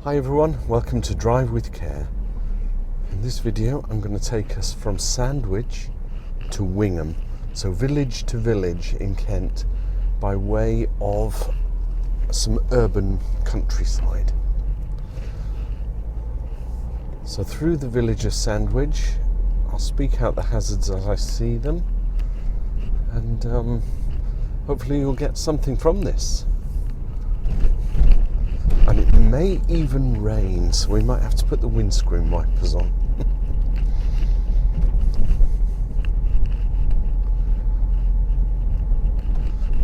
Hi everyone, welcome to Drive with Care. In this video I'm going to take us from Sandwich to Wingham, so village to village in Kent by way of some urban countryside. So through the village of Sandwich, I'll speak out the hazards as I see them, and hopefully you'll get something from this. And it may even rain, so we might have to put the windscreen wipers on.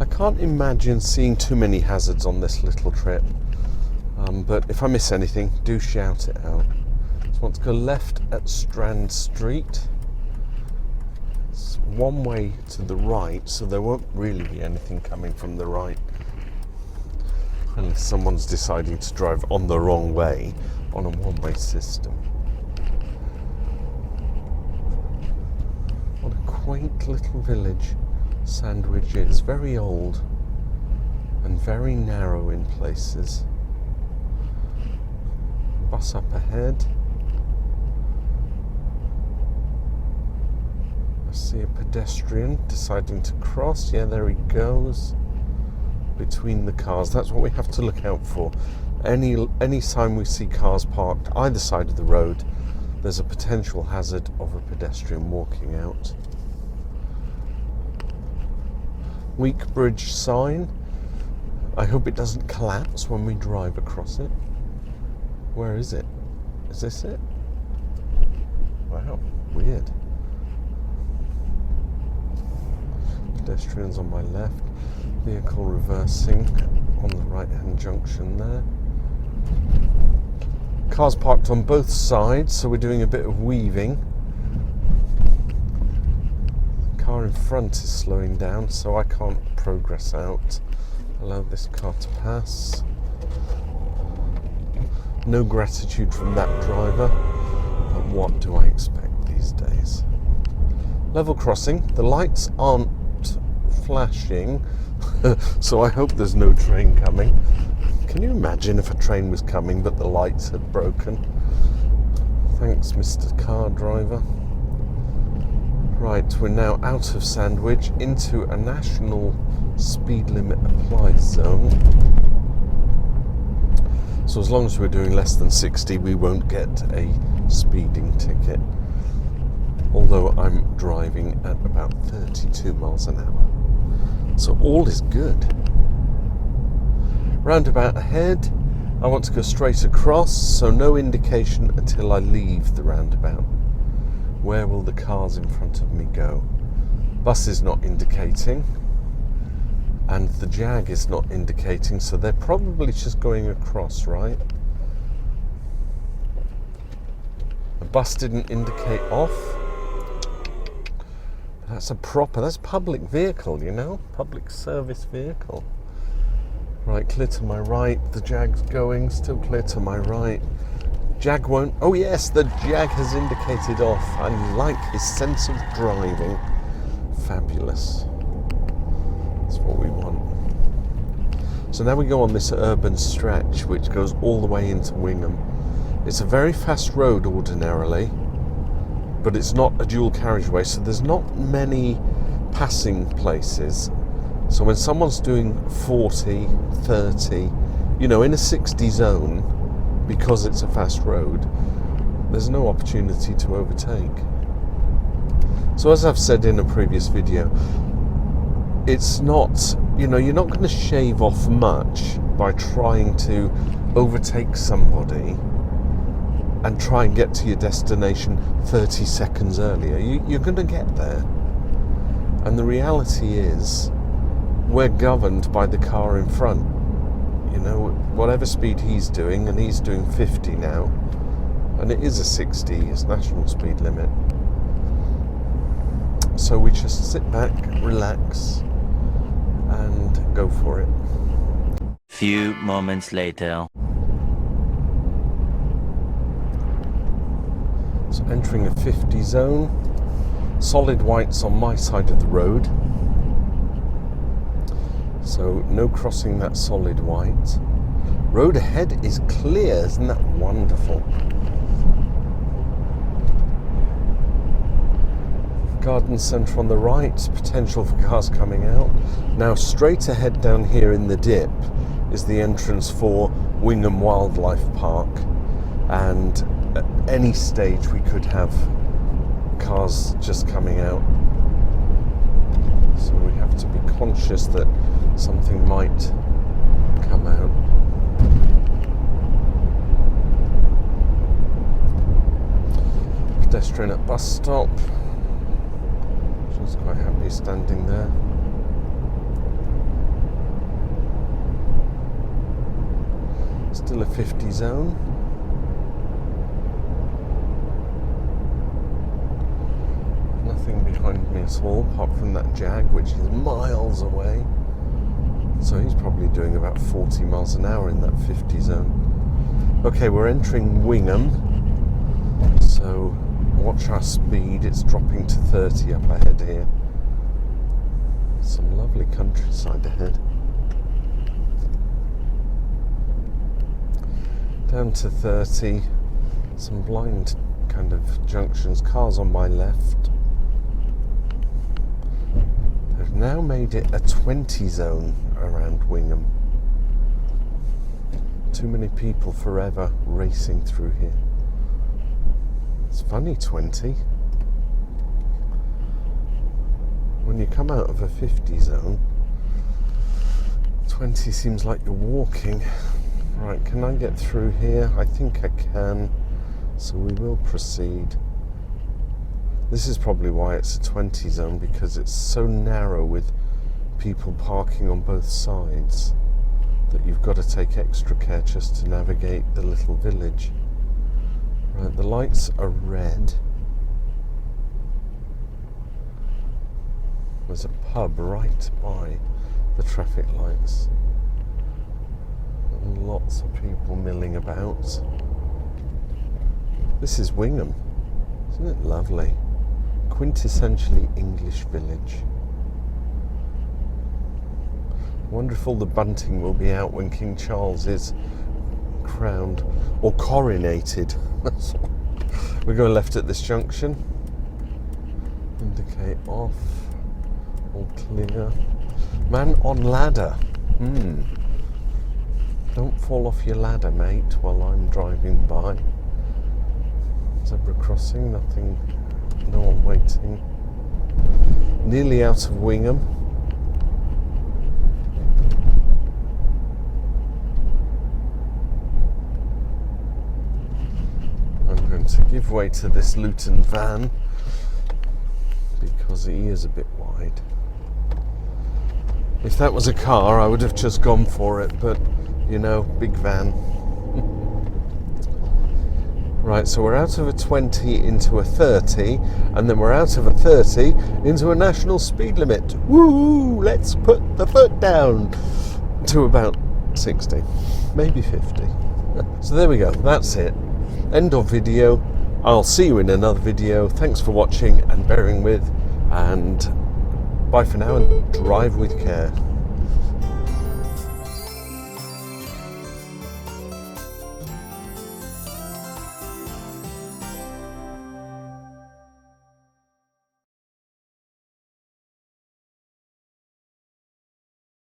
I can't imagine seeing too many hazards on this little trip, but if I miss anything, do shout it out. So I want to go left at Strand Street. It's one way to the right, so there won't really be anything coming from the right. Unless someone's deciding to drive on the wrong way on a one-way system. What a quaint little village Sandwich is. Very old and very narrow in places. Bus up ahead. I see a pedestrian deciding to cross. Yeah, there he goes. Between the cars, that's what we have to look out for. Any time we see cars parked either side of the road, there's a potential hazard of a pedestrian walking out. Weak bridge sign. I hope it doesn't collapse when we drive across it. Where is it? Is this it? Wow, weird. Pedestrians on my left. Vehicle reversing on the right-hand junction there. Cars parked on both sides, so we're doing a bit of weaving. The car in front is slowing down, so I can't progress out. Allow this car to pass. No gratitude from that driver, but what do I expect these days? Level crossing. The lights aren't flashing, so I hope there's no train coming. Can you imagine if a train was coming but the lights had broken? Thanks, Mr. Car Driver. Right, we're now out of Sandwich into a national speed limit applied zone. So as long as we're doing less than 60, we won't get a speeding ticket. Although I'm driving at about 32 miles an hour. So all is good. Roundabout ahead. I want to go straight across, so no indication until I leave the roundabout. Where will the cars in front of me go? Bus is not indicating, and the Jag is not indicating, so they're probably just going across, right? The bus didn't indicate off. That's that's a public vehicle, you know, public service vehicle. Right, clear to my right, the Jag's going, still clear to my right. Jag won't, oh yes, the Jag has indicated off. I like his sense of driving. Fabulous. That's what we want. So now we go on this urban stretch, which goes all the way into Wingham. It's a very fast road ordinarily, but it's not a dual carriageway, so there's not many passing places. So when someone's doing 40, 30, you know, in a 60 zone, because it's a fast road, there's no opportunity to overtake. So as I've said in a previous video, it's not, you know, you're not going to shave off much by trying to overtake somebody and try and get to your destination 30 seconds earlier. You're going to get there. And the reality is, we're governed by the car in front. You know, whatever speed he's doing, and he's doing 50 now, and it is a 60, it's national speed limit. So we just sit back, relax, and go for it. Few moments later. So entering a 50 zone, solid whites on my side of the road. So no crossing that solid white. Road ahead is clear, isn't that wonderful? Garden centre on the right, potential for cars coming out. Now straight ahead down here in the dip is the entrance for Wingham Wildlife Park, and at any stage we could have cars just coming out. So we have to be conscious that something might come out. Pedestrian at bus stop. She's quite happy standing there. Still a 50 zone. Nothing behind me at all, apart from that Jag, which is miles away. So he's probably doing about 40 miles an hour in that 50 zone. Okay, we're entering Wingham. So watch our speed, it's dropping to 30 up ahead here. Some lovely countryside ahead. Down to 30, some blind kind of junctions, cars on my left. They've now made it a 20 zone around Wingham. Too many people forever racing through here. It's funny, 20. When you come out of a 50 zone, 20 seems like you're walking. Right, can I get through here? I think I can, so we will proceed. This is probably why it's a 20 zone, because it's so narrow with people parking on both sides that you've got to take extra care just to navigate the little village. Right, the lights are red. There's a pub right by the traffic lights. And lots of people milling about. This is Wingham. Isn't it lovely? Quintessentially English village. I wonder if all the bunting will be out when King Charles is crowned or coronated. We're going left at this junction. Indicate off. All clear. Man on ladder. Don't fall off your ladder, mate, while I'm driving by. Zebra crossing, nothing, no one waiting. Nearly out of Wingham. I'm going to give way to this Luton van because he is a bit wide. If that was a car, I would have just gone for it, but you know, big van. Right, so we're out of a 20 into a 30, and then we're out of a 30 into a national speed limit. Woo! Let's put the foot down to about 60, maybe 50. So there we go, that's it. End of video. I'll see you in another video. Thanks for watching and bearing with, and bye for now, and drive with care.